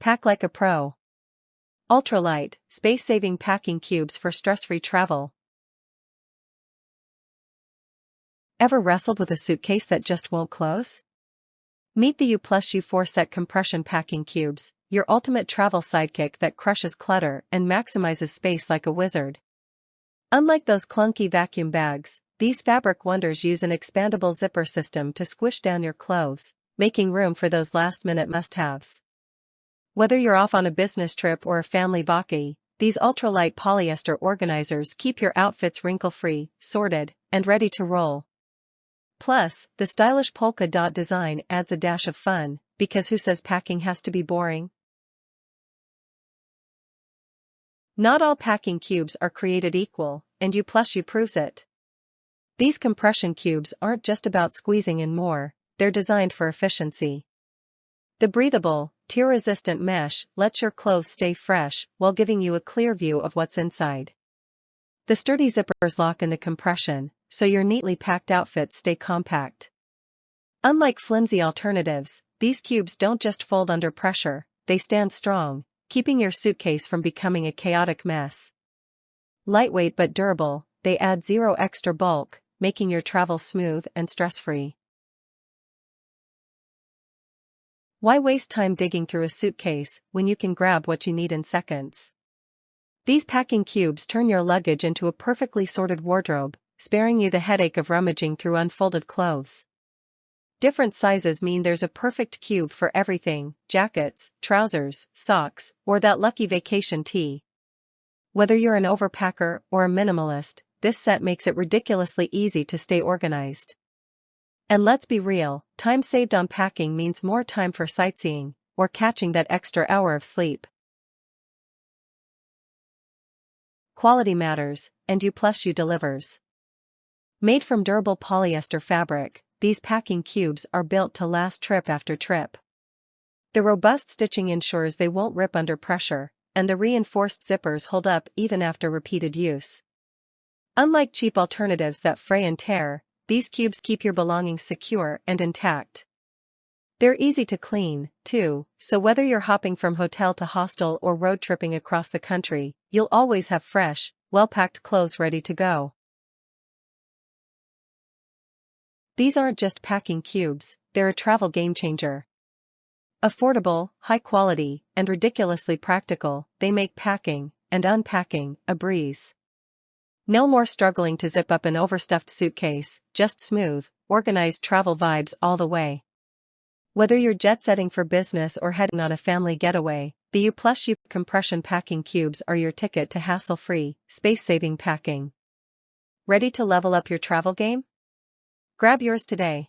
Pack like a pro. Ultralight, space-saving packing cubes for stress-free travel. Ever wrestled with a suitcase that just won't close? Meet the U+U4 set compression packing cubes, your ultimate travel sidekick that crushes clutter and maximizes space like a wizard. Unlike those clunky vacuum bags, these fabric wonders use an expandable zipper system to squish down your clothes, making room for those last-minute must-haves. Whether you're off on a business trip or a family vacay, these ultralight polyester organizers keep your outfits wrinkle-free, sorted, and ready to roll. Plus, the stylish polka dot design adds a dash of fun, because who says packing has to be boring? Not all packing cubes are created equal, and U+U proves it. These compression cubes aren't just about squeezing in more, they're designed for efficiency. The breathable, tear-resistant mesh lets your clothes stay fresh while giving you a clear view of what's inside. The sturdy zippers lock in the compression, so your neatly packed outfits stay compact. Unlike flimsy alternatives, these cubes don't just fold under pressure, they stand strong, keeping your suitcase from becoming a chaotic mess. Lightweight but durable, they add zero extra bulk, making your travel smooth and stress-free. Why waste time digging through a suitcase when you can grab what you need in seconds? These packing cubes turn your luggage into a perfectly sorted wardrobe, sparing you the headache of rummaging through unfolded clothes. Different sizes mean there's a perfect cube for everything: jackets, trousers, socks, or that lucky vacation tee. Whether you're an overpacker or a minimalist, this set makes it ridiculously easy to stay organized. And let's be real, time saved on packing means more time for sightseeing, or catching that extra hour of sleep. Quality matters, and U+U delivers. Made from durable polyester fabric, these packing cubes are built to last trip after trip. The robust stitching ensures they won't rip under pressure, and the reinforced zippers hold up even after repeated use. Unlike cheap alternatives that fray and tear, these cubes keep your belongings secure and intact. They're easy to clean, too, so whether you're hopping from hotel to hostel or road tripping across the country, you'll always have fresh, well-packed clothes ready to go. These aren't just packing cubes, they're a travel game-changer. Affordable, high-quality, and ridiculously practical, they make packing and unpacking a breeze. No more struggling to zip up an overstuffed suitcase, just smooth, organized travel vibes all the way. Whether you're jet-setting for business or heading on a family getaway, the U+U compression packing cubes are your ticket to hassle-free, space-saving packing. Ready to level up your travel game? Grab yours today.